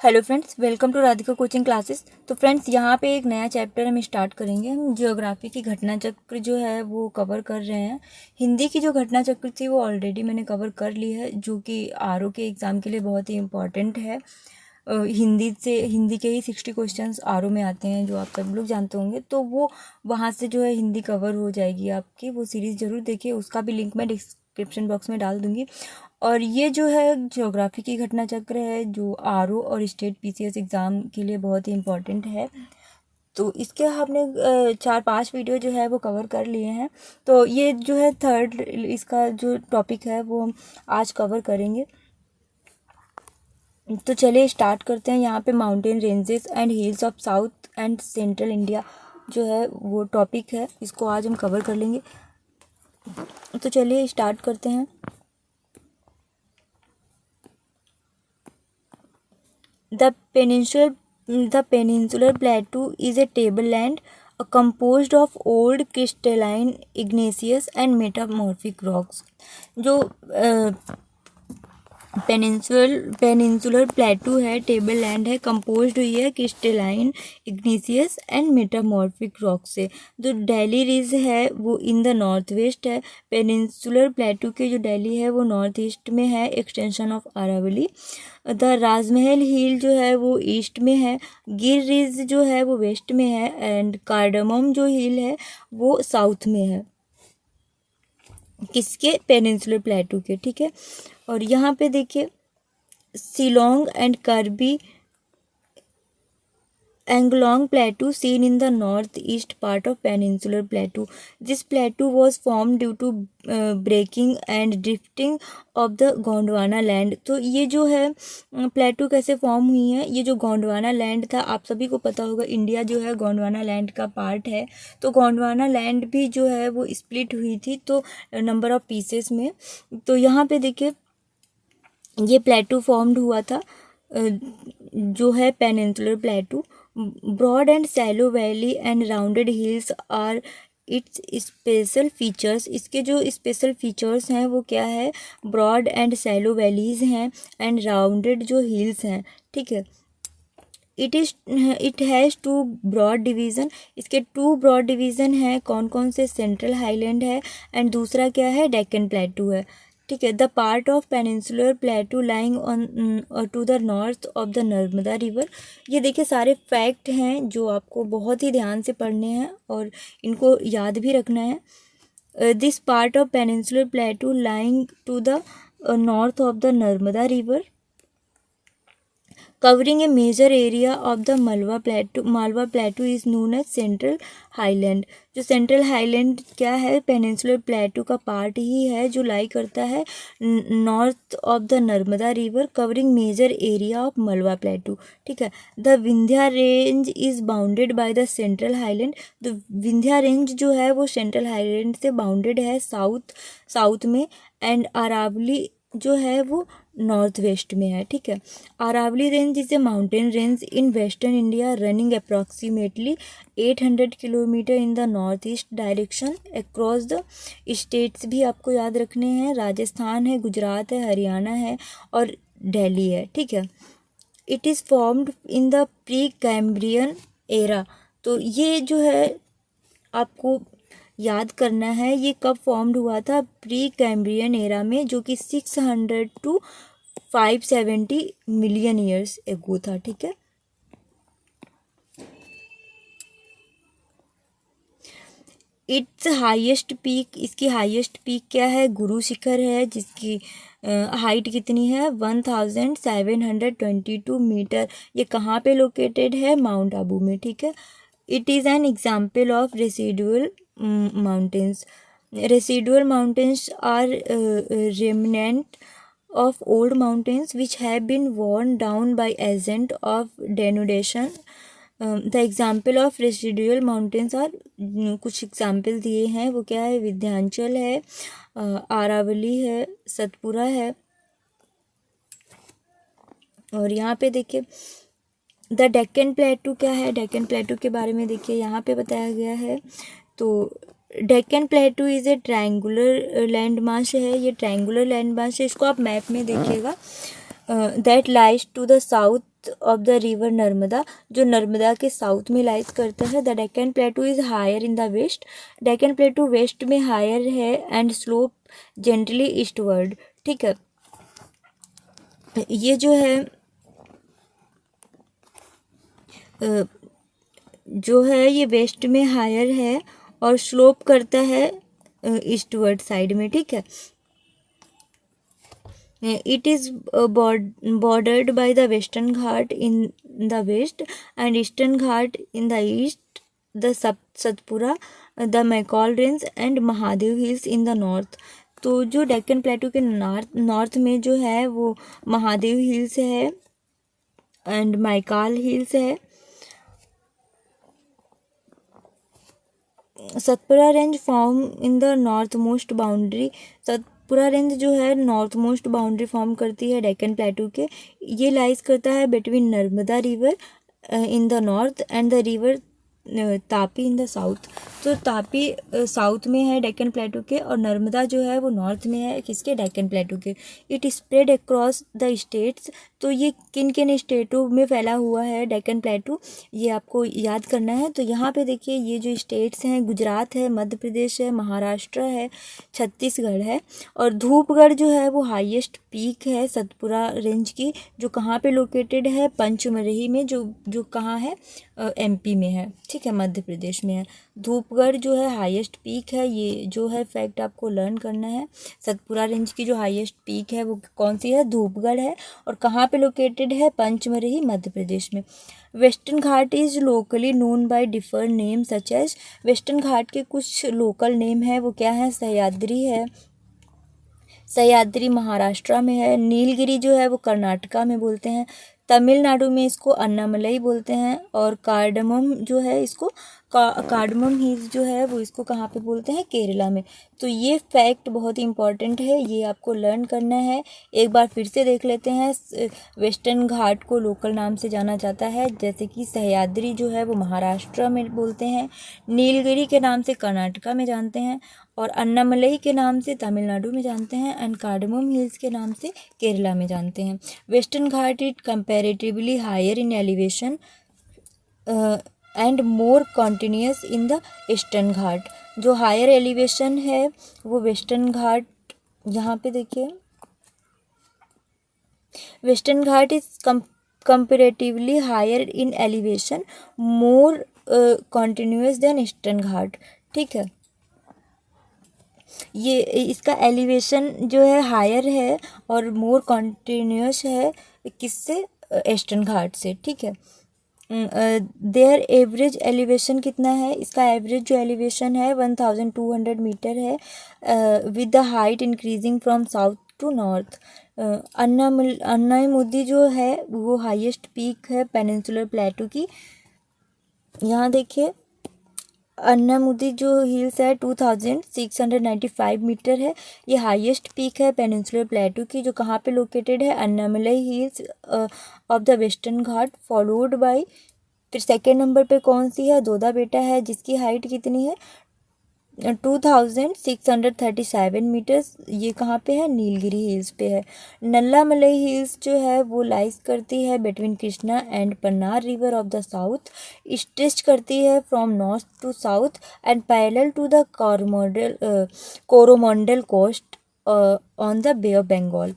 Hello friends, welcome to Radhika coaching classes. तो friends, यहाँ पे एक नया चैप्टर हम स्टार्ट करेंगे। हम ज्योग्राफी की घटना चक्र जो है वो कवर कर रहे हैं। हिंदी की जो घटना चक्र थी वो ऑलरेडी मैंने कवर कर ली है, जो कि आरओ के एग्ज़ाम के लिए बहुत ही इम्पॉर्टेंट है। हिंदी के ही 60 क्वेश्चंस आरओ में आते हैं, जो आप सब लोग जानते होंगे। तो वो वहाँ से जो है हिंदी कवर हो जाएगी आपकी। वो सीरीज़ ज़रूर देखिए, उसका भी लिंक मैं डिस्क्रिप्शन बॉक्स में डाल दूँगी। और ये जो है ज्योग्राफी की घटना चक्र है, जो आरओ और स्टेट पीसीएस एग्ज़ाम के लिए बहुत ही इम्पॉर्टेंट है। तो इसके हमने 4-5 वीडियो जो है वो कवर कर लिए हैं। तो ये जो है थर्ड इसका जो टॉपिक है वो हम आज कवर करेंगे। तो चलिए स्टार्ट करते हैं। यहाँ पे mountain ranges and hills of south and central India जो है वो टॉपिक है, इसको आज हम कवर कर लेंगे। तो चलिए स्टार्ट करते हैं। The peninsular plateau is a tableland composed of old crystalline igneous and metamorphic rocks। जो पेनिनसुलर प्लेटू है, टेबल लैंड है, कंपोज्ड हुई है crystalline igneous and metamorphic rock से। जो दिल्ली रिज है वो इन द नॉर्थ वेस्ट है। पेनिनसुलर प्लेटू के जो दिल्ली है वो नॉर्थ ईस्ट में है, एक्सटेंशन ऑफ अरावली। द राजमहल हिल जो है वो ईस्ट में है। गिर रिज जो है वो वेस्ट में है, एंड कार्डमम जो हिल है वो साउथ में है। किसके? पेनिनसुलर प्लेटू के, ठीक है। और यहाँ पे देखिए Shillong and Karbi Anglong plateau seen in the northeast part of peninsular plateau. This plateau was formed due to breaking and drifting of the Gondwana land. तो ये जो है प्लेटू कैसे फॉर्म हुई है? ये जो गोंडवाना लैंड था, आप सभी को पता होगा इंडिया जो है गोंडवाना लैंड का पार्ट है। तो गोंडवाना लैंड भी जो है वो स्प्लिट हुई थी, तो नंबर ऑफ पीसेस में। तो यहाँ पे देखिए ये प्लेटू फॉर्म्ड हुआ था, जो है peninsular plateau. Broad and shallow valley and rounded hills are its special features. इसके जो स्पेशल फीचर्स हैं वो क्या है? ब्रॉड एंड सैलो वैलीज हैं एंड राउंडेड जो हिल्स हैं, ठीक है। It has 2 broad division. इसके 2 ब्रॉड डिवीज़न हैं। कौन कौन से? सेंट्रल हाईलैंड है एंड दूसरा क्या है? डेक्कन प्लेटू है, ठीक है। The part of peninsular plateau lying on to the north of the Narmada river. ये देखिए सारे फैक्ट हैं जो आपको बहुत ही ध्यान से पढ़ने हैं और इनको याद भी रखना है। This part of peninsular plateau lying to the north of the Narmada river covering a major area of the Malwa Plateau is known as Central Highland। जो सेंट्रल हाईलैंड क्या है? पेनिनसुलर प्लेटू का पार्ट ही है जो लाई करता है north of the Narmada river, covering major area of Malwa plateau, ठीक है। The Vindhya range is bounded by the central highland. The Vindhya range जो है वो सेंट्रल हाईलैंड से बाउंडेड है साउथ में, एंड अरावली जो है वो नॉर्थ वेस्ट में है, ठीक है। Aravalli range is a mountain range in western India running approximately 800 kilometre in the north east direction across the states भी आपको याद रखने हैं। राजस्थान है, गुजरात है, हरियाणा है और दिल्ली है, ठीक है। It is formed in the Precambrian era. तो ये जो है आपको याद करना है, ये कब फॉर्म्ड हुआ था? प्री कैम्ब्रियन एरा में, जो कि 600 to 570 मिलियन ईयर्स एगो था, ठीक है। इट्स हाईएस्ट पीक, इसकी हाईएस्ट पीक क्या है? गुरु शिखर है, जिसकी हाइट कितनी है? 1722 मीटर। ये कहाँ पे लोकेटेड है? माउंट आबू में, ठीक है। It is an example of residual mountains। Residual mountains are remnant of old mountains which have been worn down by agent of denudation। The example of residual mountains are कुछ example दिए हैं, वो क्या है? विंध्याचल है, आरावली है, सतपुरा है। और यहाँ पे देखिए द डेक्कन प्लेटू क्या है? डेक्कन प्लेटू के बारे में देखिए यहाँ पे बताया गया है। तो Deccan प्लेटू is a triangular land mass है, ये ट्रायंगुलर लैंड मास है। इसको आप मैप में देखिएगा। That lies to the south south of the river Narmada, जो नर्मदा के साउथ में लाइज करता है। The Deccan plateau is higher in the west, Deccan plateau west में हायर है एंड स्लोप जेंटली ईस्टवर्ड। ठीक है, ये जो है ये वेस्ट में हायर है और स्लोप करता है ईस्टवर्ड साइड में। ठीक है, it is bordered by the western Ghat in the west and eastern Ghat in the east, the Satpura, the Maikal range and Mahadev hills in the north. तो जो डेक्कन प्लेटू के नॉर्थ में जो है वो महादेव हिल्स है एंड मैकाल हिल्स है। Satpura range form in the north most boundary, Satpura range जो है नॉर्थ मोस्ट बाउंड्री फॉर्म करती है डेक्कन प्लेटू के। ये लाइज करता है between Narmada river in the north and the river Tapi in the south. तो तापी साउथ में है डेक्कन प्लेटू के और नर्मदा जो है वो नॉर्थ में है किसके, डेक्कन प्लेटू के। It spread across the states, तो ये किन किन स्टेटों में फैला हुआ है डेक्कन प्लेटू, ये आपको याद करना है। तो यहाँ पे देखिए ये जो स्टेट्स हैं, गुजरात है, मध्य प्रदेश है, महाराष्ट्र है, छत्तीसगढ़ है। और धूपगढ़ जो है वो हाईएस्ट पीक है सतपुरा रेंज की, जो कहाँ पे लोकेटेड है, पंचमरही में, जो कहाँ है, एमपी में है। ठीक है, मध्य प्रदेश में है। धूपगढ़ जो है हाईएस्ट पीक है, ये जो है फैक्ट आपको लर्न करना है। सतपुरा रेंज की जो हाईएस्ट पीक है वो कौन सी है, धूपगढ़ है। और कहाँ पे लोकेटेड है, पंचमरही, मध्य प्रदेश में। Western Ghat is locally known by different name such as, Western Ghat के कुछ लोकल नेम है वो क्या है, सह्याद्री है, सह्याद्री महाराष्ट्र में है। नीलगिरी जो है वो कर्नाटका में बोलते हैं, तमिलनाडु में इसको अन्नामलई बोलते हैं। और कार्डमम जो है इसको कार्डमम हिल्स जो है वो इसको कहाँ पे बोलते हैं, केरला में। तो ये फैक्ट बहुत ही इंपॉर्टेंट है, ये आपको लर्न करना है। एक बार फिर से देख लेते हैं। वेस्टर्न घाट को लोकल नाम से जाना जाता है, जैसे कि सह्याद्री जो है वो महाराष्ट्र में बोलते हैं, नीलगिरी के नाम से कर्नाटका में जानते हैं, और अन्नामलई के नाम से तमिलनाडु में जानते हैं, एंड कार्डमम हिल्स के नाम से केरला में जानते हैं। Western Ghat it comparatively higher in elevation and more continuous in the eastern Ghat. जो हायर एलिवेशन है वो वेस्टर्न घाट, यहाँ पे देखिए western Ghat is comparatively higher in elevation, more continuous than Eastern Ghat. ठीक है, ये इसका एलिवेशन जो है हायर है और मोर कॉन्टिन्यूस है किससे, ईस्टर्न घाट से। ठीक है, देयर एवरेज एलिवेशन कितना है, इसका एवरेज जो एलिवेशन है 1200 मीटर है, with the height increasing from south to north. Anamudi जो है वो हाईएस्ट पीक है पेनिनसुलर प्लेटू की। यहाँ देखिए अन्नामुदी जो हिल्स है 2695 मीटर है, ये हाईएस्ट पीक है पेनिनसुलर प्लेटू की, जो कहाँ पे लोकेटेड है, Annamalai hills of the western Ghat, followed by, फिर सेकेंड नंबर पे कौन सी है, दोदा बेटा है, जिसकी हाइट कितनी है 2637 मीटर्स, ये कहाँ पे है, नीलगिरी हिल्स पे है। नल्लामलई हिल्स जो है वो लाइज करती है between Krishna and Pennar river of the south, stretch करती है from north to south and parallel to the Coromandel coast on the Bay of Bengal.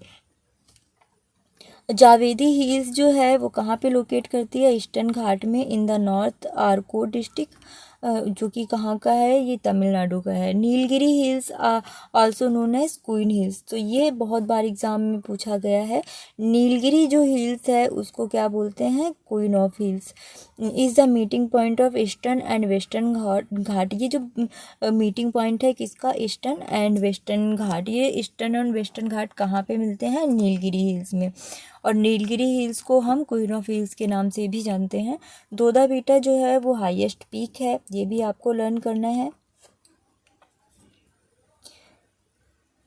Javadi hills जो है वो कहाँ पे लोकेट करती है, ईस्टर्न घाट में, in the north Arcot district, जो कि कहाँ का है, ये तमिलनाडु का है। Nilgiri hills also known as queen hills, तो ये बहुत बार एग्जाम में पूछा गया है। नीलगिरी जो हिल्स है उसको क्या बोलते हैं, queen of hills. Is the meeting point of Eastern and Western Ghat, ये जो मीटिंग पॉइंट है किसका, ईस्टर्न एंड वेस्टर्न घाट। ये ईस्टर्न एंड वेस्टर्न घाट कहाँ पे मिलते हैं, नीलगिरी हिल्स में। और नीलगिरी हिल्स को हम क्वीन ऑफ हिल्स के नाम से भी जानते हैं। दोदा बेटा जो है वो हाईएस्ट पीक है, ये भी आपको लर्न करना है।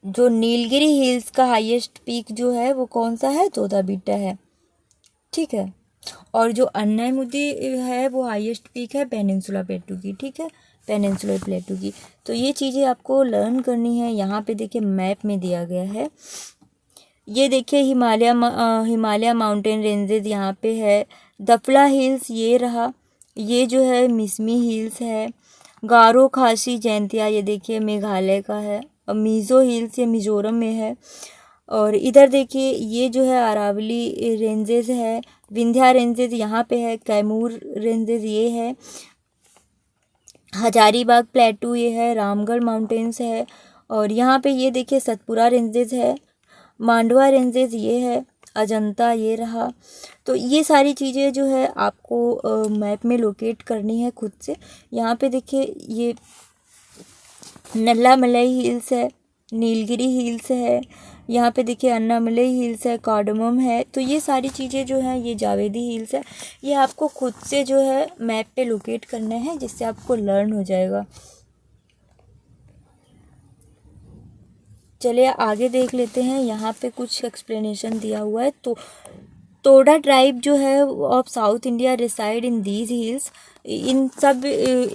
जो नीलगिरी हिल्स का हाईएस्ट पीक जो है वो कौन सा है, दोदा बेटा है। ठीक है, और जो अन्नामुदी है वो हाईएस्ट पीक है पेनिनसुला प्लेटू की। ठीक है, पेनिनसुलर प्लेटू की। तो ये चीज़ें आपको लर्न करनी है। यहाँ पे देखिए मैप में दिया गया है, ये देखिए हिमालय माउंटेन रेंजेस यहाँ पे है। दफला हिल्स ये रहा, ये जो है मिसमी हिल्स है। गारो खासी जैंतिया ये देखिए मेघालय का है। और मिज़ो हिल्स ये मिज़ोरम में है। और इधर देखिए ये जो है अरावली रेंजेस है। विंध्या रेंजेस यहाँ पे है। कैमूर रेंजेस ये है। हजारीबाग प्लेटू ये है। रामगढ़ माउंटेन्स है। और यहाँ पे ये देखिए सतपुरा रेंजेस है। मांडवा रेंजेस ये है। अजंता ये रहा। तो ये सारी चीज़ें जो है आपको मैप में लोकेट करनी है खुद से। यहाँ पे देखिए ये नल्लामलई हिल्स है, नीलगिरी हिल्स है। यहाँ पे देखिए अन्नामलई हिल्स है, कार्डमम है। तो ये सारी चीज़ें जो हैं ये जावेदी हिल्स है। ये आपको खुद से जो है मैप पे लोकेट करना है, जिससे आपको लर्न हो जाएगा। चलिए आगे देख लेते हैं। यहाँ पे कुछ एक्सप्लेनेशन दिया हुआ है। तो तोड़ा ट्राइब जो है of South India reside in these hills. इन सब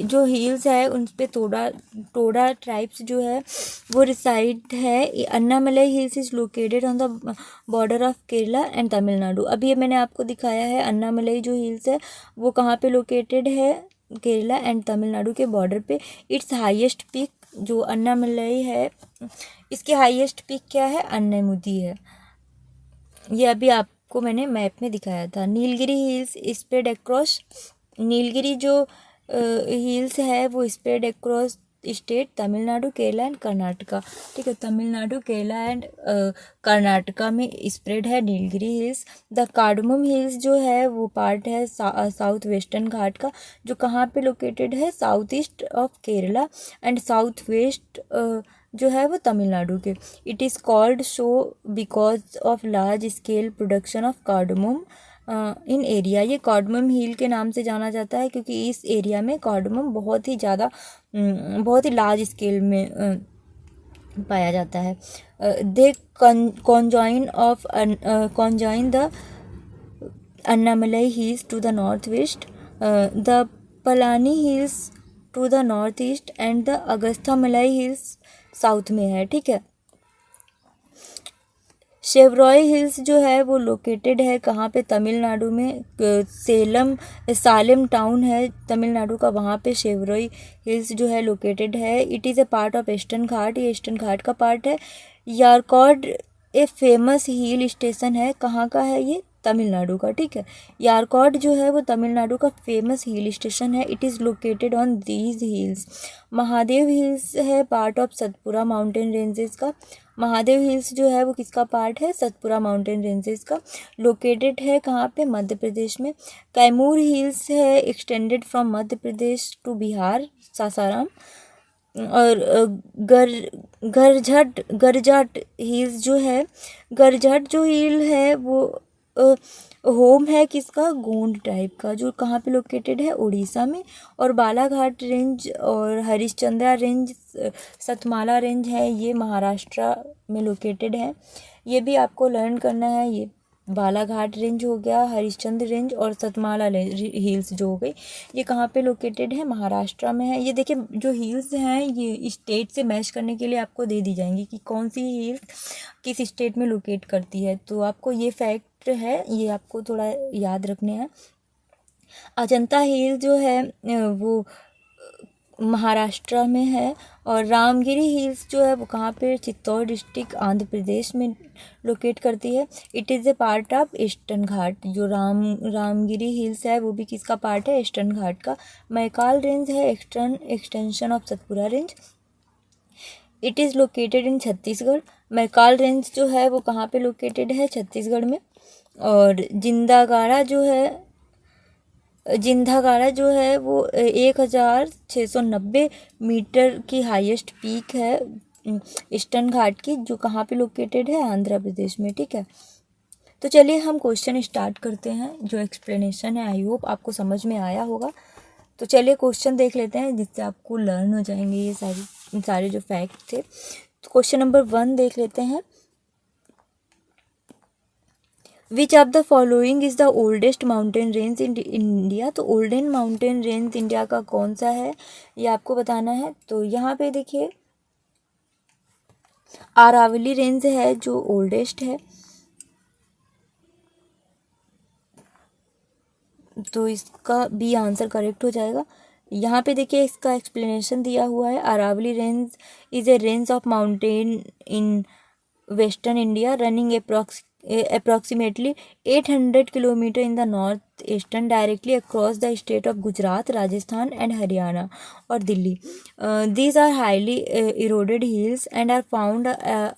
जो हिल्स है उन पे तोड़ा ट्राइब्स जो है वो रिसाइड है। Annamalai hills is located on the border of Kerala and Tamil Nadu. अभी ये मैंने आपको दिखाया है अन्नामलई जो हिल्स है वो कहाँ पे लोकेटेड है, केरला एंड तमिलनाडु के बॉर्डर पे। इट्स हाईएस्ट पीक जो अन्नामलई है, इसकी हाईएस्ट पीक क्या है, अन्नामुदी है। ये अभी आपको मैंने मैप में दिखाया था। Nilgiri hills spread across, Nilgiri जो हिल्स है वो spread across state Tamil Nadu, Kerala and Karnataka. ठीक है, तमिलनाडु, केरला एंड कर्नाटका में स्प्रेड है Nilgiri hills. The cardamom hills जो है वो पार्ट है साउथ वेस्टर्न घाट का, जो कहाँ पे लोकेटेड है, south east of Kerala and south west जो है वो तमिलनाडु के। It is called so because of large scale production of cardamom in area. ये कार्डमम हिल के नाम से जाना जाता है क्योंकि इस एरिया में कार्डमम बहुत ही ज़्यादा बहुत ही लार्ज स्केल में पाया जाता है। They conjoin the Anamalai hills to the north west, the Palani hills to the north east and the Agasthyamalai hills south में है। ठीक है, शेवरॉय हिल्स जो है वो लोकेटेड है कहाँ पे, तमिलनाडु में। सालेम टाउन है तमिलनाडु का, वहाँ पे शेवरॉय हिल्स जो है लोकेटेड है। It is a part of Eastern Ghat, ये ईस्टर्न घाट का पार्ट है। यारकॉड ए फेमस हिल स्टेशन है, कहाँ का है ये, तमिलनाडु का। ठीक है, यारकॉड जो है वो तमिलनाडु का फेमस हिल स्टेशन है। It is located on these hills. Mahadev hills है part of Satpura mountain ranges का। महादेव हिल्स जो है वो किसका पार्ट है, सतपुरा माउंटेन रेंजेस का। लोकेटेड है कहाँ पे, मध्य प्रदेश में। कैमूर हिल्स है extended from Madhya Pradesh to Bihar, Sasaram. और गरजट हिल्स जो है, गरजट जो हिल है वो होम है किसका, गोंड टाइप का, जो कहाँ पे लोकेटेड है, उड़ीसा में। और बालाघाट रेंज और हरिश्चंद्रा रेंज, सतमाला रेंज है, ये महाराष्ट्र में लोकेटेड है। ये भी आपको लर्न करना है। ये बालाघाट रेंज हो गया, हरिश्चंद्र रेंज और सतमाला हिल्स जो हो गई, ये कहाँ पे लोकेटेड है, महाराष्ट्र में है। ये देखिए जो हिल्स हैं ये स्टेट से मैच करने के लिए आपको दे दी जाएंगी कि कौन सी हिल किस स्टेट में लोकेट करती है। तो आपको ये फैक्ट है, ये आपको थोड़ा याद रखने हैं। अजंता हिल जो है वो महाराष्ट्र में है। और रामगिरी हिल्स जो है वो कहाँ पे, चित्तौड़ डिस्ट्रिक्ट आंध्र प्रदेश में लोकेट करती है। It is a part of Eastern Ghat. जो रामगिरी हिल्स है वो भी किसका पार्ट है, ईस्टर्न घाट का। मैकाल रेंज है extension of Satpura range. It is located in Chhattisgarh. Maikal range जो है वो कहाँ पे लोकेटेड है, छत्तीसगढ़ में। और जिंदागाड़ा जो है वो 1690 मीटर की हाईएस्ट पीक है ईस्टर्न घाट की, जो कहाँ पे लोकेटेड है, आंध्र प्रदेश में। ठीक है, तो चलिए हम क्वेश्चन स्टार्ट करते हैं। जो एक्सप्लेनेशन है आई होप आपको समझ में आया होगा। तो चलिए क्वेश्चन देख लेते हैं जिससे आपको लर्न हो जाएंगे ये सारे जो फैक्ट थे। तो क्वेश्चन नंबर 1 देख लेते हैं। Which of the following is the oldest mountain range in India. तो ओल्डेस्ट माउंटेन रेंज इंडिया का कौन सा है ये आपको बताना है। तो यहाँ पे देखिए अरावली रेंज है जो ओल्डेस्ट है। तो इसका बी आंसर करेक्ट हो जाएगा। यहाँ पे देखिए इसका एक्सप्लेनेशन दिया हुआ है। Aravalli range is a range of mountain in western India running approximately 800 kilometer in the northeastern directly across the state of Gujarat, Rajasthan and Haryana or Delhi. These are highly eroded hills and are found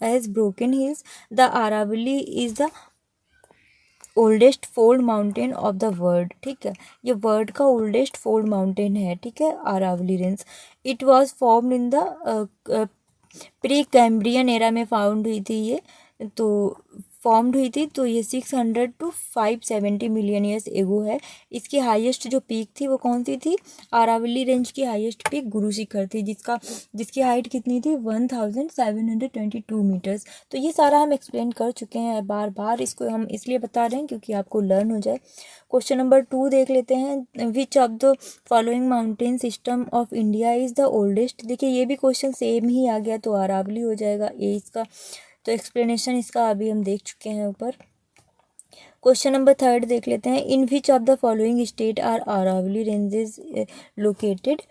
as broken hills. The Aravalli is the oldest fold mountain of the world. ठीक है, ये world का oldest fold mountain है। ठीक है, Aravalli range. It was formed in the Precambrian era में found हुई थी ये, तो फॉर्म्ड हुई थी। तो ये 600 to 570 मिलियन ईयर्स एगो है। इसकी हाईएस्ट जो पीक थी वो कौन सी थी? अरावली रेंज की हाईएस्ट पीक गुरु शिखर थी, जिसकी हाइट कितनी थी? 1722 मीटर्स। तो ये सारा हम एक्सप्लेन कर चुके हैं, बार बार इसको हम इसलिए बता रहे हैं क्योंकि आपको लर्न हो जाए। क्वेश्चन नंबर 2 देख लेते हैं। Which of the following mountain system of India is the oldest? देखिए ये भी क्वेश्चन सेम ही आ गया, तो अरावली हो जाएगा ए इसका। तो एक्सप्लेनेशन इसका अभी हम देख चुके हैं ऊपर। क्वेश्चन नंबर 3 देख लेते हैं। In which of the following state are Aravali ranges located?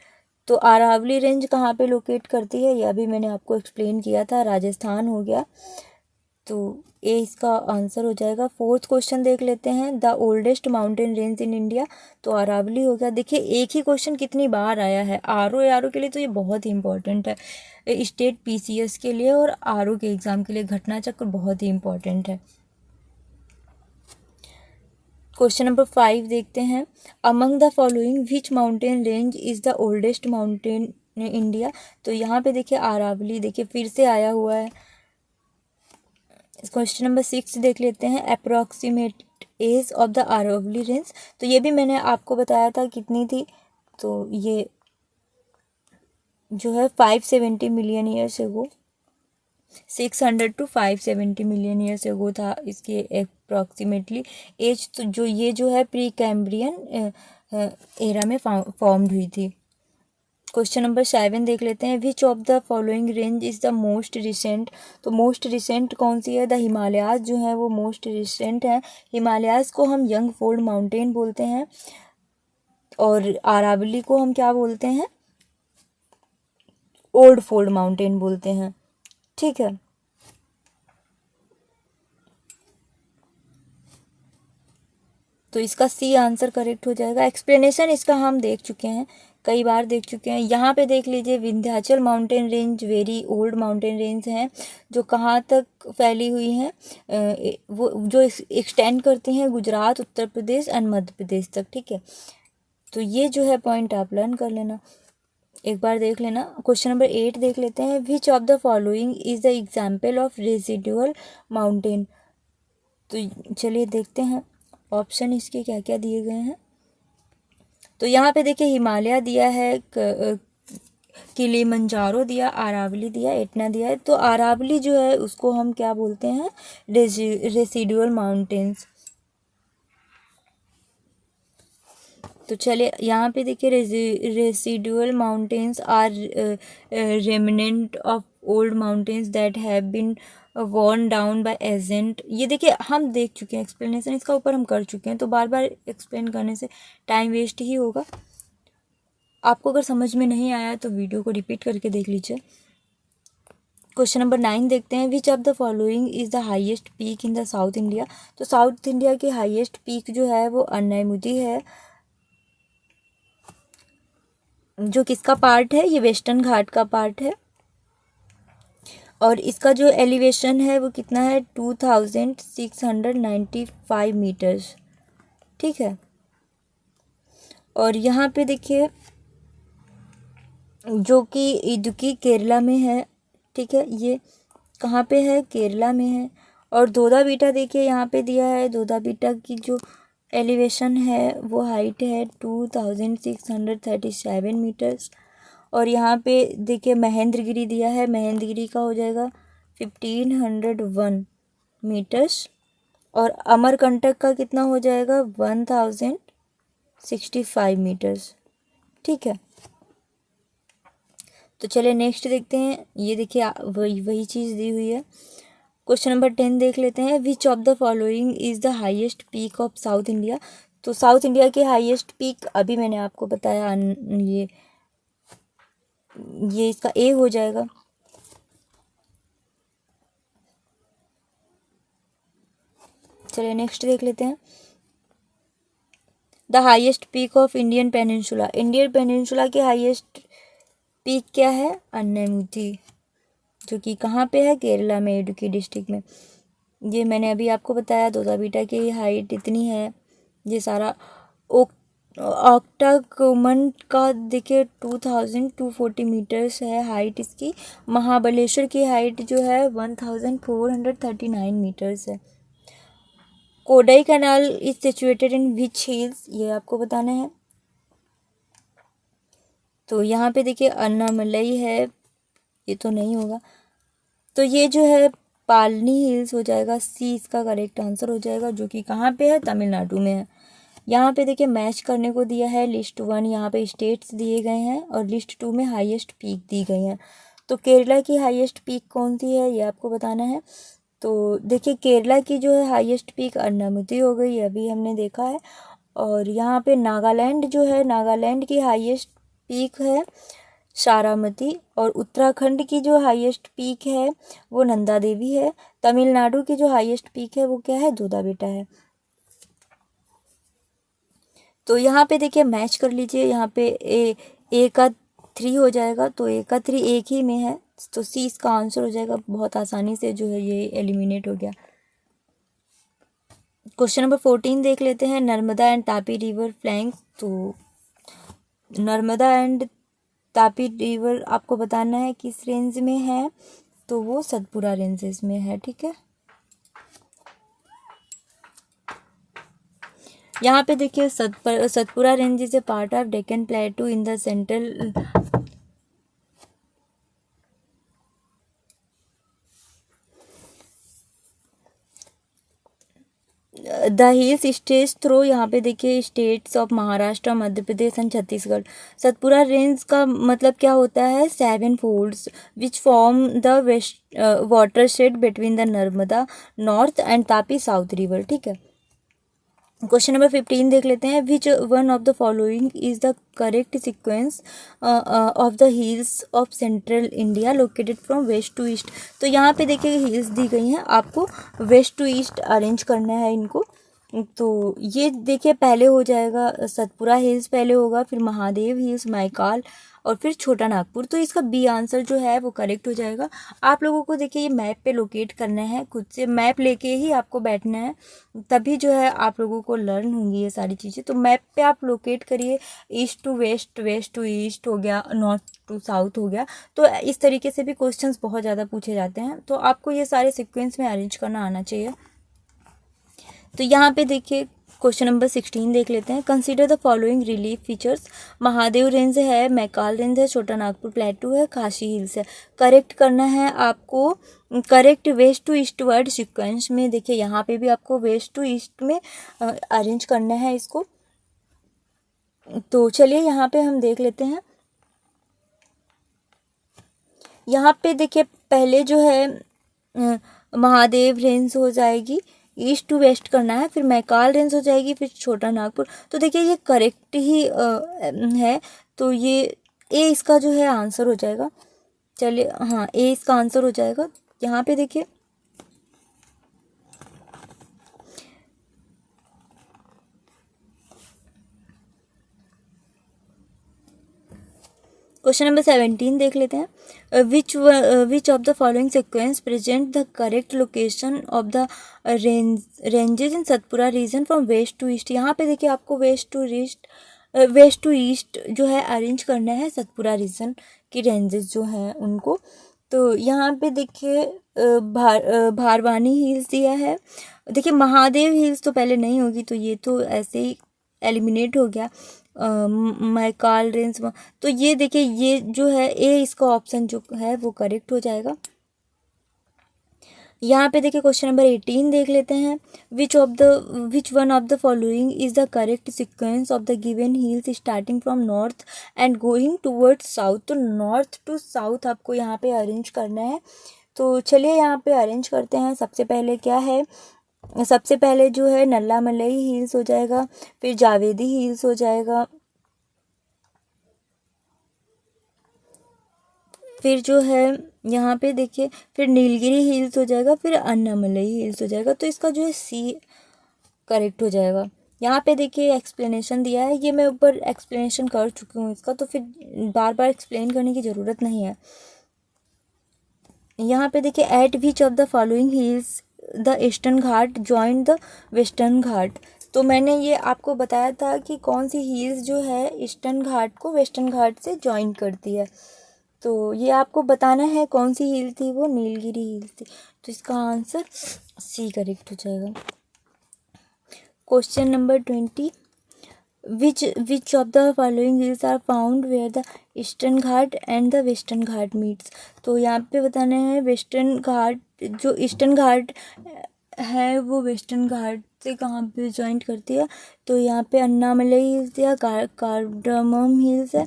तो अरावली रेंज कहाँ पे लोकेट करती है, यह भी मैंने आपको एक्सप्लेन किया था, राजस्थान हो गया। तो ए इसका आंसर हो जाएगा। 4th क्वेश्चन देख लेते हैं। The oldest mountain range in India? तो अरावली हो गया। देखिए एक ही क्वेश्चन कितनी बार आया है। आरओ के लिए तो ये बहुत ही इंपॉर्टेंट है, स्टेट पीसीएस के लिए और आरओ के एग्जाम के लिए घटना चक्र बहुत ही इंपॉर्टेंट है। क्वेश्चन नंबर 5 देखते हैं। Among the following which mountain range is the oldest mountain in India? तो यहाँ पे देखिए अरावली देखिए फिर से आया हुआ है। क्वेश्चन नंबर 6 देख लेते हैं। Approximate age of the Aravalli range? तो ये भी मैंने आपको बताया था कितनी थी, तो ये जो है 570 million years ago, 600 to 570 million years ago था इसके अप्रॉक्सीमेटली एज। तो जो है प्री कैम्ब्रियन एरा में फॉर्म्ड हुई थी। क्वेश्चन नंबर 7 देख लेते हैं। Which of the following range is the most recent? तो मोस्ट रिसेंट कौन सी है? द हिमालयाज जो है वो मोस्ट रिसेंट है। हिमालयाज को हम यंग फोल्ड माउंटेन बोलते हैं और अरावली को हम क्या बोलते हैं? ओल्ड फोल्ड माउंटेन बोलते हैं। ठीक है, तो इसका सी आंसर करेक्ट हो जाएगा। एक्सप्लेनेशन इसका हम देख चुके हैं, कई बार देख चुके हैं। यहाँ पे देख लीजिए Vindhyachal mountain range very old mountain range हैं, जो कहाँ तक फैली हुई हैं? वो जो एक्सटेंड करती हैं गुजरात, उत्तर प्रदेश एंड मध्य प्रदेश तक। ठीक है, तो ये जो है पॉइंट आप लर्न कर लेना, एक बार देख लेना। क्वेश्चन नंबर 8 देख लेते हैं। Which of the following is the example of residual mountain? तो चलिए देखते हैं ऑप्शन इसके क्या क्या दिए गए हैं। तो यहाँ पे देखिए हिमालय दिया है, किलिमंजारो दिया, अरावली दिया, एटना दिया है। तो अरावली जो है उसको हम क्या बोलते हैं? Residual mountains. तो चलिए यहाँ पे देखिए residual mountains are remnant of old mountains that have been worn down by agent. ये देखिए हम देख चुके हैं, एक्सप्लेनेशन इसका ऊपर हम कर चुके हैं, तो बार बार एक्सप्लेन करने से टाइम वेस्ट ही होगा। आपको अगर समझ में नहीं आया तो वीडियो को रिपीट करके देख लीजिए। क्वेश्चन नंबर 9 देखते हैं। Which of the following is the highest peak in the south India? तो साउथ इंडिया की हाईएस्ट पीक जो है वो अन्नायमुदी है, जो किसका पार्ट है? ये वेस्टर्न घाट का पार्ट है और इसका जो एलिवेशन है वो कितना है? 2695 मीटर्स। ठीक है, और यहाँ पे देखिए जो कि इडुक्की केरला में है। ठीक है, ये कहाँ पे है? केरला में है। और दोदा बीटा देखिए यहाँ पे दिया है। दोदा बीटा की जो एलिवेशन है वो हाइट है 2637 मीटर्स। और यहाँ पे देखिए महेंद्रगिरी दिया है, महेंद्रगिरी का हो जाएगा 1501 मीटर्स। और अमरकंटक का कितना हो जाएगा? 1065 मीटर्स। ठीक है, तो चलिए नेक्स्ट देखते हैं। ये देखिए वही चीज़ दी हुई है। क्वेश्चन नंबर 10 देख लेते हैं। Which of the following is the highest peak of South India? तो साउथ इंडिया के हाईएस्ट पीक अभी मैंने आपको बताया, ये इसका ए हो जाएगा। चलिए नेक्स्ट देख लेते हैं। The highest peak of Indian peninsula, Indian peninsula के हाईएस्ट पीक क्या है? अन्नमूर्ति, जो कि कहाँ पे है? केरला में, इडुक्की डिस्ट्रिक्ट में। ये मैंने अभी आपको बताया, दोदाबीटा की हाइट इतनी है। ये सारा ऑक्टागोमन का देखिए 2240 मीटर्स है हाइट इसकी। महाबलेश्वर की हाइट जो है 1439 मीटर्स है। Kodai canal is situated in which hills, ये आपको बताना है। तो यहाँ पे देखिए अन्नामलई है, ये तो नहीं होगा, तो ये जो है पालनी हिल्स हो जाएगा। सी इसका करेक्ट आंसर हो जाएगा, जो कि कहाँ पे है? तमिलनाडु में है। यहाँ पे देखिए मैच करने को दिया है लिस्ट 1, यहाँ पे स्टेट्स दिए गए हैं और लिस्ट 2 में हाईएस्ट पीक दी गई है। तो केरला की हाईएस्ट पीक कौन सी है, ये आपको बताना है। तो देखिए केरला की जो है हाईएस्ट पीक अन्नामुती हो गई, अभी हमने देखा है। और यहाँ पे नागालैंड जो है, नागालैंड की हाईएस्ट पीक है सारामती। और उत्तराखंड की जो हाईएस्ट पीक है वो नंदा देवी है। तमिलनाडु की जो हाईएस्ट पीक है वो क्या है? दोदाबेटा है। तो यहाँ पे देखिए मैच कर लीजिए, यहाँ पे ए का 3 हो जाएगा, तो ए का 3 एक ही में है, तो सी इसका आंसर हो जाएगा। बहुत आसानी से जो है ये एलिमिनेट हो गया। क्वेश्चन नंबर 14 देख लेते हैं। Narmada and Tapi river flank, तो नर्मदा एंड तापी रिवर आपको बताना है किस रेंज में है, तो वो सतपुरा रेंजेस में है, ठीक है। यहाँ पे देखिए Satpura range is a part of Deccan plateau in the central the hills stage through, यहाँ पे देखिए states of Maharashtra, Madhya Pradesh and Chhattisgarh. Satpura range का मतलब क्या होता है? 7 folds which form the west watershed between the Narmada north and Tapi south river, ठीक है। क्वेश्चन नंबर 15 देख लेते हैं। Which one of the following is the correct sequence of the hills of central India located from west to east. तो यहाँ पे देखिए hills दी गई हैं, आपको वेस्ट टू ईस्ट अरेंज करना है इनको। तो ये देखिए पहले हो जाएगा सतपुरा हिल्स, पहले होगा, फिर महादेव हिल्स, मैकाल और फिर छोटा नागपुर। तो इसका बी आंसर जो है वो करेक्ट हो जाएगा। आप लोगों को देखिए ये मैप पे लोकेट करना है, खुद से मैप लेके ही आपको बैठना है, तभी जो है आप लोगों को लर्न होंगी ये सारी चीज़ें। तो मैप पे आप लोकेट करिए, east to west, west to east हो गया, नॉर्थ टू साउथ हो गया। तो इस तरीके से भी क्वेश्चंस बहुत ज़्यादा पूछे जाते हैं, तो आपको ये सारे सिक्वेंस में अरेंज करना आना चाहिए। तो यहाँ पे देखिए क्वेश्चन नंबर 16 देख लेते हैं। Consider the following relief features. Mahadev range है, मैकाल रेंज है, छोटा नागपुर प्लेटू है, खासी हिल्स है। करेक्ट करना है आपको, correct west to east word sequence में। देखिए यहाँ पे भी आपको वेस्ट टू ईस्ट में अरेंज करना है इसको। तो चलिए यहाँ पे हम देख लेते हैं। यहाँ पे देखिए पहले जो है महादेव रेंज हो जाएगी, ईस्ट टू वेस्ट करना है, फिर मैकाल रेंज हो जाएगी, फिर छोटा नागपुर। तो देखिए ये करेक्ट ही है, तो ये ए इसका जो है आंसर हो जाएगा। चलिए हाँ, ए इसका आंसर हो जाएगा। यहाँ पे देखिए क्वेश्चन नंबर 17 देख लेते हैं। Which of the following sequence present the correct location of the ranges in Satpura region from west to east. यहाँ पे देखिए आपको वेस्ट टू ईस्ट जो है अरेंज करना है सतपुरा रीजन की रेंजेस जो हैं उनको। तो यहाँ पे देखिए भारवानी हिल्स दिया है। देखिए महादेव हिल्स तो पहले नहीं होगी, तो ये तो ऐसे ही एलिमिनेट हो गया। मैकाल रेंज, तो ये देखिए ये जो है ए इसका ऑप्शन जो है वो करेक्ट हो जाएगा। यहाँ पे देखिए क्वेश्चन नंबर 18 देख लेते हैं। Which one of the following is the correct sequence of the given hills starting from north and going towards south. तो नॉर्थ टू साउथ आपको यहाँ पे अरेंज करना है। तो चलिए यहाँ पे अरेंज करते हैं। सबसे पहले क्या है सबसे पहले जो है नल्ला मलई हिल्स हो जाएगा, फिर जावेदी हिल्स हो जाएगा, फिर जो है यहाँ पे देखिए फिर नीलगिरी हिल्स हो जाएगा, फिर अन्नामलई हिल्स हो जाएगा। तो इसका जो है सी करेक्ट हो जाएगा। यहाँ पे देखिए एक्सप्लेनेशन दिया है, ये मैं ऊपर एक्सप्लेनेशन कर चुकी हूँ इसका, तो फिर बार बार एक्सप्लेन करने की ज़रूरत नहीं है। यहाँ पे देखिए at which of the following hills the eastern Ghat join the western Ghat. तो मैंने ये आपको बताया था कि कौन सी हिल्स जो है ईस्टर्न घाट को वेस्टर्न घाट से जॉइन करती है। तो ये आपको बताना है कौन सी हिल थी, वो नीलगिरी हिल थी। तो इसका आंसर सी करेक्ट हो जाएगा। Question number 20, which of the following hills are found where the eastern Ghat and the western Ghat meets. तो यहाँ पे बताना है वेस्टर्न घाट, जो ईस्टर्न घाट है वो वेस्टर्न घाट से कहाँ पे ज्वाइंट करती है। तो यहाँ पे अन्नामलई हिल्स या कार्डमम हिल्स है,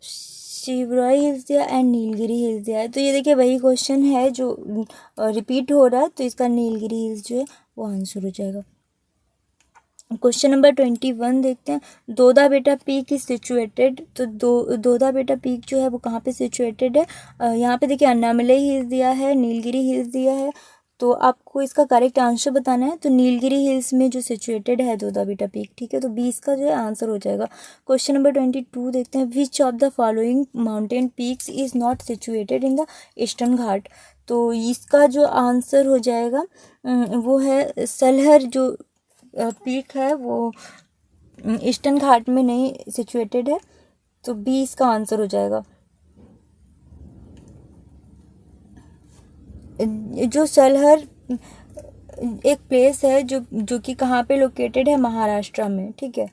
शिवरॉय हिल्स दिया एंड नीलगिरी हिल्स दिया है। तो ये देखिए वही क्वेश्चन है जो रिपीट हो रहा है, तो इसका नीलगिरी हिल्स जो है वो आंसर हो जाएगा। क्वेश्चन नंबर 21 देखते हैं, दोदा बेटा पीक इज सिचुएटेड। तो दोदा बेटा पीक जो है वो कहाँ पे सिचुएटेड है। यहाँ पे देखिए अन्नामलई हिल्स दिया है, नीलगिरी हिल्स दिया है, तो आपको इसका करेक्ट आंसर बताना है। तो नीलगिरी हिल्स में जो सिचुएटेड है दोदा बेटा पीक, ठीक है, तो 20 का जो है आंसर हो जाएगा। क्वेश्चन नंबर 22 देखते हैं, which of the following mountain peaks is not situated in the eastern Ghat. तो इसका जो आंसर हो जाएगा वो है सलहर जो पीक है वो ईस्टर्न घाट में नहीं सिचुएटेड है। तो 20 का आंसर हो जाएगा। जो सलहर एक प्लेस है जो कि कहाँ पे लोकेटेड है, महाराष्ट्र में, ठीक है।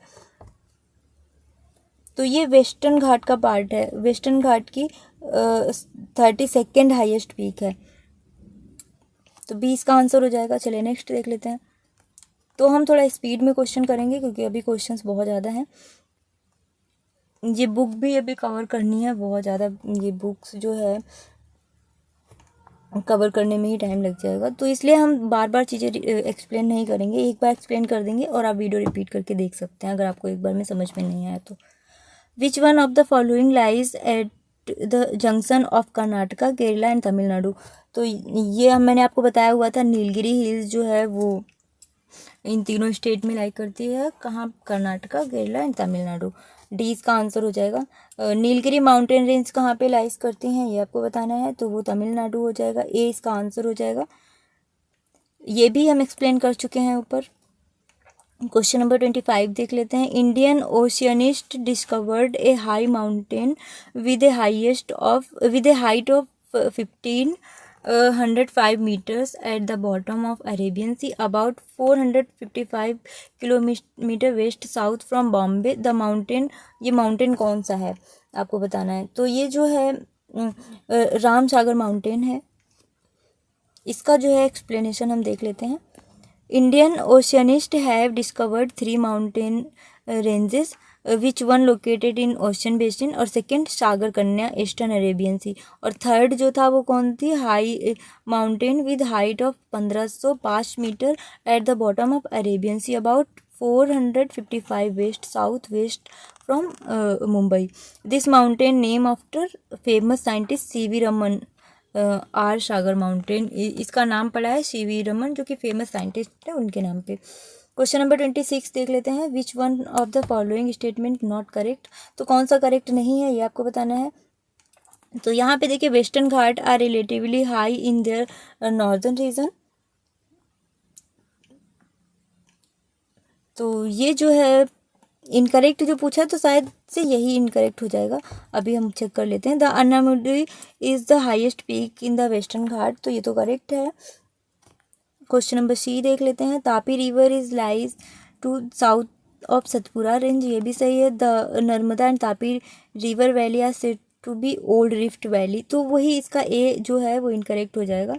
तो ये वेस्टर्न घाट का पार्ट है, वेस्टर्न घाट की 32nd हाईएस्ट पीक है। तो 20 का आंसर हो जाएगा। चलिए नेक्स्ट देख लेते हैं। तो हम थोड़ा स्पीड में क्वेश्चन करेंगे क्योंकि अभी क्वेश्चंस बहुत ज़्यादा हैं। ये बुक भी अभी कवर करनी है बहुत ज़्यादा, ये बुक्स जो है कवर करने में ही टाइम लग जाएगा, तो इसलिए हम बार बार चीज़ें एक्सप्लेन नहीं करेंगे, एक बार एक्सप्लेन कर देंगे और आप वीडियो रिपीट करके देख सकते हैं अगर आपको एक बार में समझ में नहीं आया तो। विच one of the following lies at the junction of Karnataka, Kerala and Tamil Nadu. तो ये मैंने आपको बताया हुआ था, नीलगिरी हिल्स जो है वो इन तीनों स्टेट में लाई करती है, कहाँ, कर्नाटका, केरला एंड तमिलनाडु। डी इसका आंसर हो जाएगा। नीलगिरी माउंटेन रेंज कहाँ पे लाइज करती हैं ये आपको बताना है, तो वो तमिलनाडु हो जाएगा। ए इसका आंसर हो जाएगा। ये भी हम एक्सप्लेन कर चुके हैं ऊपर। क्वेश्चन नंबर 25 देख लेते हैं, Indian oceanist discovered a high mountain with a height of 1505 meters at the bottom of Arabian Sea, about 455 kilometre west south from Bombay. The mountain, ये माउंटेन कौन सा है आपको बताना है। तो ये जो है राम सागर माउंटेन है। इसका जो है एक्सप्लेनेशन हम देख लेते हैं। Indian oceanist have discovered 3 mountain ranges, which one located in ocean basin, और second Sagar Kanya Eastern Arabian सी, और थर्ड जो था वो कौन थी, high mountain with height of 1505 metre at the bottom of Arabian sea, about 455 west south west from Mumbai. This mountain name after famous scientist C V. Raman, are Sagar mountain, इसका नाम पड़ा है सी.वी. रमन जो कि फेमस साइंटिस्ट है उनके नाम पे। क्वेश्चन नंबर 26 देख लेते हैं, which one of the following statement not correct. तो कौन सा करेक्ट नहीं है ये आपको बताना है। तो यहाँ पे देखिए western Ghat are relatively high in their northern region. तो ये जो है इनकरेक्ट जो पूछा तो शायद से यही इनकरेक्ट हो जाएगा। अभी हम चेक कर लेते हैं। The Anamudi is the highest peak in the western Ghat, तो ये तो करेक्ट है। क्वेश्चन नंबर सी देख लेते हैं, Tapi river is lies to south of Satpura range, ये भी सही है। The Narmada and Tapi river valley are said to be old rift valley, तो वही इसका ए जो है वो इनकरेक्ट हो जाएगा।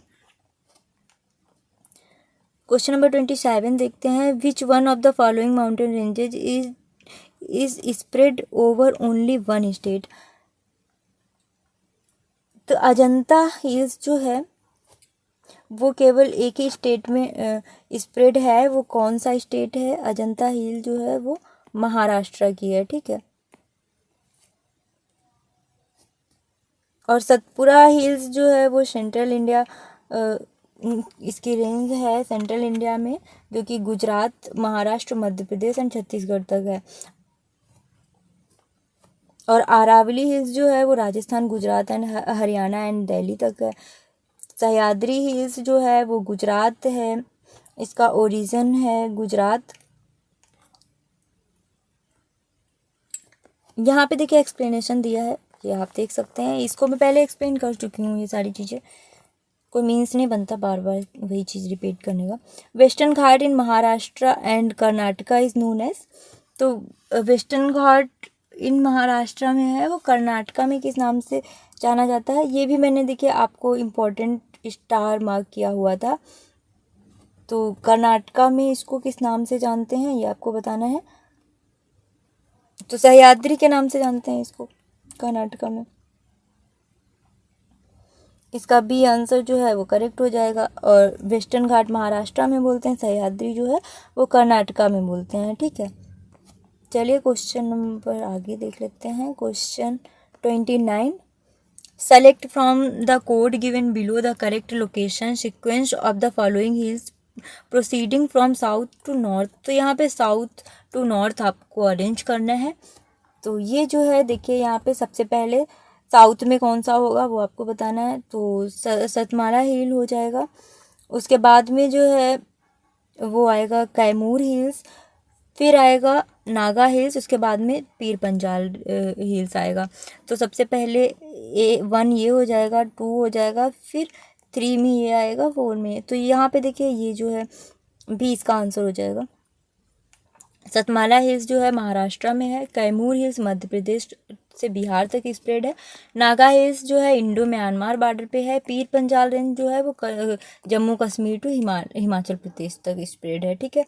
क्वेश्चन नंबर 27 देखते हैं, which one of the following mountain ranges is spread over only one state. तो अजंता हिल्स जो है वो केवल एक ही स्टेट में स्प्रेड है। वो कौन सा स्टेट है? अजंता हिल जो है वो महाराष्ट्र की है, ठीक है। और सतपुरा हिल्स जो है वो सेंट्रल इंडिया, इसकी रेंज है सेंट्रल इंडिया में, जो कि गुजरात, महाराष्ट्र, मध्य प्रदेश एंड छत्तीसगढ़ तक है। और अरावली हिल्स जो है वो राजस्थान, गुजरात एंड हरियाणा एंड दिल्ली तक है। सह्याद्री हिल्स जो है वो गुजरात है, इसका ओरिजिन है गुजरात। यहाँ पे देखिए एक्सप्लेनेशन दिया है, ये आप देख सकते हैं। इसको मैं पहले एक्सप्लेन कर चुकी हूँ, ये सारी चीज़ें, कोई मीन्स नहीं बनता बार बार वही चीज़ रिपीट करने का। Western Ghat in Maharashtra and Karnataka is known as, तो वेस्टर्न घाट इन महाराष्ट्र में है, वो कर्नाटका में किस नाम से जाना जाता है? ये भी मैंने देखिए आपको इम्पोर्टेंट स्टार मार्क किया हुआ था। तो कर्नाटका में इसको किस नाम से जानते हैं ये आपको बताना है। तो सह्याद्री के नाम से जानते हैं इसको कर्नाटका में। इसका बी आंसर जो है वो करेक्ट हो जाएगा। और वेस्टर्न घाट महाराष्ट्र में बोलते हैं, सह्याद्री जो है वो कर्नाटका में बोलते हैं, ठीक है। चलिए क्वेश्चन नंबर आगे देख लेते हैं। Question 29, select from the code given below the correct location sequence of the following hills proceeding from south to north. तो यहाँ पे साउथ टू नॉर्थ आपको अरेंज करना है। तो ये जो है देखिए यहाँ पे सबसे पहले साउथ में कौन सा होगा वो आपको बताना है। तो सतमाला हिल हो जाएगा। उसके बाद में जो है वो आएगा कैमूर हिल्स, फिर आएगा नागा हिल्स, उसके बाद में पीर पंजाल हिल्स आएगा। तो सबसे पहले 1 ये हो जाएगा, 2 हो जाएगा, फिर 3 में ये आएगा, 4 में। तो यहाँ पे देखिए ये जो है भी इसका आंसर हो जाएगा। सतमाला हिल्स जो है महाराष्ट्र में है, कैमूर हिल्स मध्य प्रदेश से बिहार तक स्प्रेड है, नागा हिल्स जो है इंडो म्यांमार बॉर्डर पे है, पीर पंजाल रेंज जो है वो जम्मू कश्मीर टू हिमाचल प्रदेश तक स्प्रेड है, ठीक है।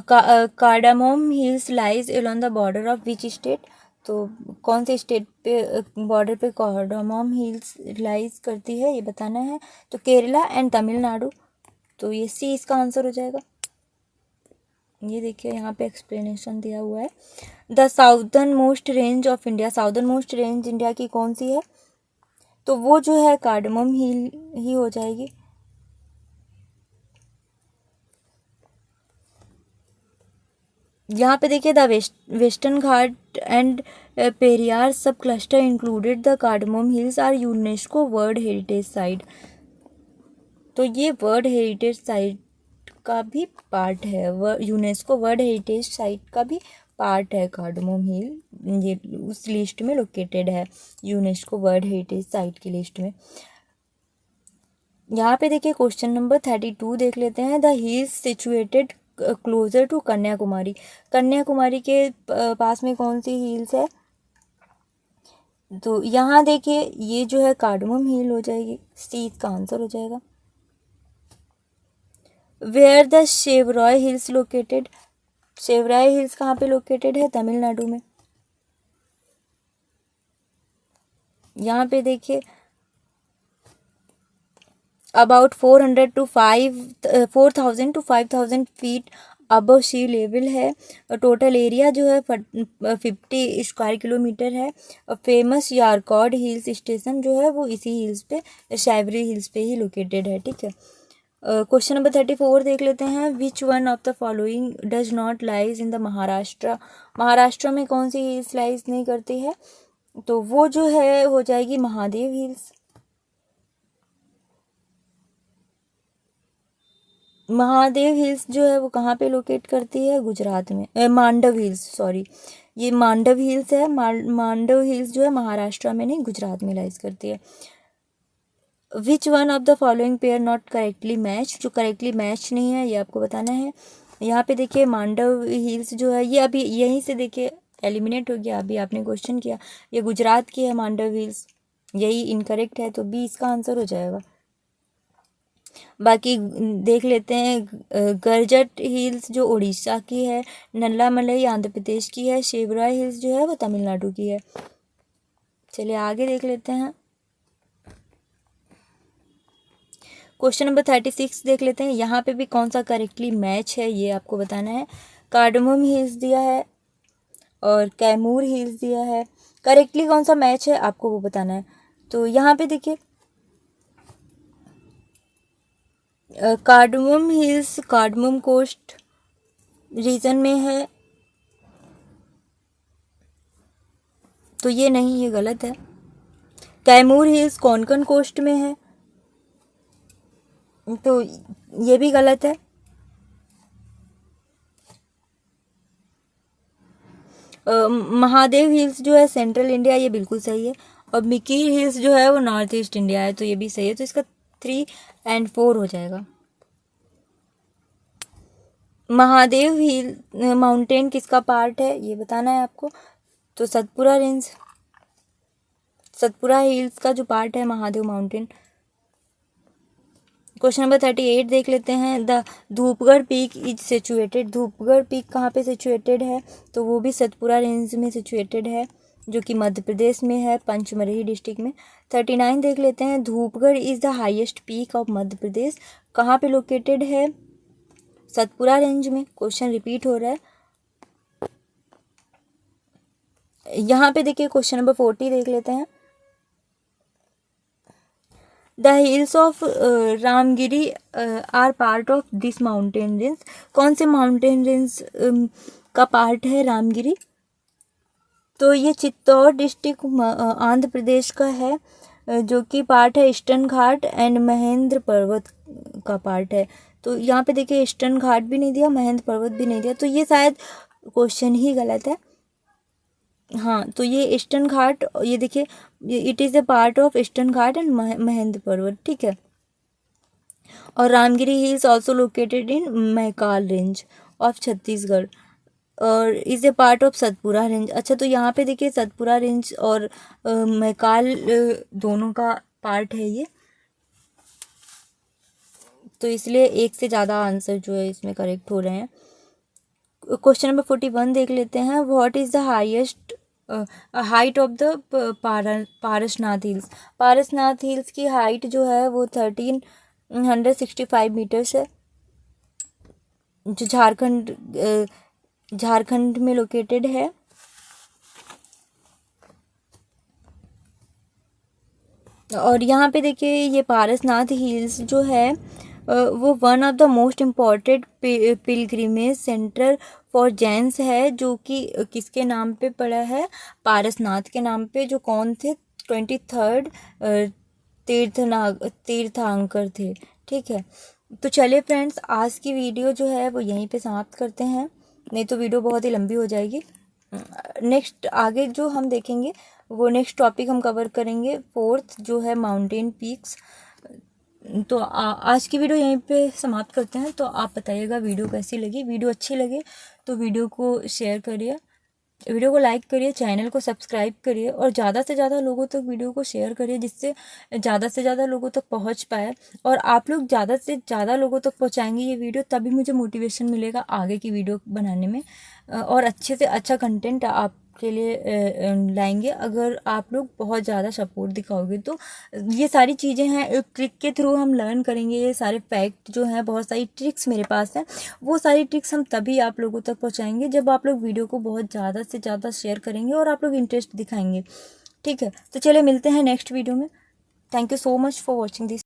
Cardamom hills lies along the border of which state. तो कौन से स्टेट पे बॉर्डर पे कार्डामोम हिल्स लाइज करती है ये बताना है। तो केरला एंड तमिलनाडु। तो ये सी इसका आंसर हो जाएगा। ये देखिए यहाँ पे एक्सप्लेनेशन दिया हुआ है। The southern most range of India, southern most range India की कौन सी है? तो वो जो है कार्डमम हिल ही हो जाएगी। यहाँ पे देखिए the western Ghat and Periyar sub cluster included the cardamom hills are UNESCO world heritage site. तो ये वर्ल्ड हेरिटेज साइट का भी पार्ट है, यूनेस्को वर्ल्ड हेरिटेज साइट का भी पार्ट है कार्डमम हिल, ये उस लिस्ट में लोकेटेड है, यूनेस्को वर्ल्ड हेरिटेज साइट की लिस्ट में। यहाँ पे देखिए क्वेश्चन नंबर 32 देख लेते हैं। The hills situated closer to Kanyakumari, Kanyakumari के पास में कौन सी हिल्स है? तो यहाँ देखिए ये जो है कार्डमम हिल हो जाएगी, सी इसका आंसर हो जाएगा। Where the Shevaroy hills located, Shevaroy hills कहाँ पे लोकेटेड है? तमिलनाडु में। यहाँ पे देखिए about 400 to 4,000 to 5,000 feet above sea level है। टोटल एरिया जो है 50 स्क्वायर किलोमीटर है। फेमस यारकॉड हिल्स स्टेशन जो है वो इसी हिल्स पे, शेवरी हिल्स पे ही लोकेटेड है, ठीक है। क्वेश्चन नंबर 34 देख लेते हैं। Which one of the following does not lies in the Maharashtra, Maharashtra में कौन सी हिल्स लाइज नहीं करती है? तो वो जो है हो जाएगी महादेव हिल्स। महादेव हिल्स जो है वो कहाँ पे लोकेट करती है? गुजरात में। मांडव हिल्स, सॉरी, ये मांडव हिल्स है। मांडव हिल्स जो है महाराष्ट्र में नहीं, गुजरात में लाइज करती है। विच one of the following pair not correctly match, जो करेक्टली मैच नहीं है ये आपको बताना है। यहाँ पे देखिए मांडव हिल्स जो है ये अभी यहीं से देखिए एलिमिनेट हो गया, अभी आपने क्वेश्चन किया, ये गुजरात की है मांडव हिल्स, यही इनकरेक्ट है, तो बी इसका आंसर हो जाएगा। बाकी देख लेते हैं। गरजट हिल्स जो उड़ीसा की है, नल्लामलई आंध्र प्रदेश की है, शेवरा हिल्स जो है वो तमिलनाडु की है। चलिए आगे देख लेते हैं। क्वेश्चन नंबर 36 देख लेते हैं। यहाँ पे भी कौन सा करेक्टली मैच है ये आपको बताना है। कार्डमम हिल्स दिया है और कैमूर हिल्स दिया है, करेक्टली कौन सा मैच है आपको वो बताना है। तो यहाँ पे देखिए cardamom hills cardamom coast region में है, तो ये नहीं, ये गलत है। कैमूर हिल्स कोंकण कोस्ट में है, तो ये भी गलत है। महादेव हिल्स जो है सेंट्रल इंडिया, ये बिल्कुल सही है। और मिकीर हिल्स जो है वो नॉर्थ ईस्ट इंडिया है, तो ये भी सही है। तो इसका 3 और 4 हो जाएगा। महादेव हिल माउंटेन किसका पार्ट है ये बताना है आपको। तो सतपुरा रेंज, सतपुरा हिल्स का जो पार्ट है महादेव माउंटेन। क्वेश्चन नंबर 38 देख लेते हैं। The Dhupgarh peak is situated, Dhupgarh peak कहाँ पे सिचुएटेड है, तो वो भी सतपुरा रेंज में सिचुएटेड है, जो कि मध्य प्रदेश में है, पंचमरही डिस्ट्रिक्ट में। 39 देख लेते हैं। Dhupgarh is the highest peak of Madhya Pradesh, कहाँ पे लोकेटेड है, सतपुरा रेंज में। क्वेश्चन रिपीट हो रहा है। यहाँ पे देखिए क्वेश्चन नंबर 40 देख लेते हैं। The hills of Ramgiri are part of this mountain range, कौन से माउंटेन रेंज का पार्ट है रामगिरी, तो ये चित्तौड़ डिस्ट्रिक्ट आंध्र प्रदेश का है, जो कि पार्ट है ईस्टर्न घाट एंड महेंद्र पर्वत का पार्ट है। तो यहाँ पे देखिए ईस्टर्न घाट भी नहीं दिया, महेंद्र पर्वत भी नहीं दिया, तो ये शायद क्वेश्चन ही गलत है। हाँ, तो ये ईस्टर्न घाट, ये देखिए it is a part of Eastern Ghat and Mahendra Parvat, ठीक है। और Ramgiri hills also located in Mahakal range of Chhattisgarh और is a part of Satpura range. अच्छा, तो यहाँ पे देखिए सतपुरा रेंज और महाकाल दोनों का पार्ट है ये, तो इसलिए एक से ज़्यादा आंसर जो है इसमें करेक्ट हो रहे हैं। क्वेश्चन नंबर 41 देख लेते हैं। What is the highest height of the Parasnath hills, Parasnath hills की हाइट जो है वो 1365 मीटर्स है, जो झारखंड में लोकेटेड है। और यहाँ पे देखिए ये पारसनाथ हिल्स जो है वो one of the most important pilgrimage centre for Jains है, जो कि किसके नाम पे पड़ा है, पारसनाथ के नाम पे, जो कौन थे, 23rd तीर्थंकर थे, ठीक है। तो चलिए फ्रेंड्स, आज की वीडियो जो है वो यहीं पे समाप्त करते हैं, नहीं तो वीडियो बहुत ही लंबी हो जाएगी। नेक्स्ट आगे जो हम देखेंगे वो नेक्स्ट टॉपिक हम कवर करेंगे 4th जो है माउंटेन पीक्स। तो आज की वीडियो यहीं पे समाप्त करते हैं। तो आप बताइएगा वीडियो कैसी लगी। वीडियो अच्छी लगे तो वीडियो को शेयर करिए, वीडियो को लाइक करिए, चैनल को सब्सक्राइब करिए और ज़्यादा से ज़्यादा लोगों तक वीडियो को शेयर करिए, जिससे ज़्यादा से ज़्यादा लोगों तक पहुंच पाए। और आप लोग ज़्यादा से ज़्यादा लोगों तक पहुंचाएंगे ये वीडियो, तभी मुझे मोटिवेशन मिलेगा आगे की वीडियो बनाने में और अच्छे से अच्छा कंटेंट आपके लिए लाएंगे। अगर आप लोग बहुत ज़्यादा सपोर्ट दिखाओगे तो ये सारी चीज़ें हैं, एक ट्रिक के थ्रू हम लर्न करेंगे। ये सारे फैक्ट जो हैं, बहुत सारी ट्रिक्स मेरे पास हैं, वो सारी ट्रिक्स हम तभी आप लोगों तक पहुंचाएंगे जब आप लोग वीडियो को बहुत ज़्यादा से ज़्यादा शेयर करेंगे और आप लोग इंटरेस्ट दिखाएंगे, ठीक है। तो चलिए मिलते हैं नेक्स्ट वीडियो में। Thank you so much for watching this.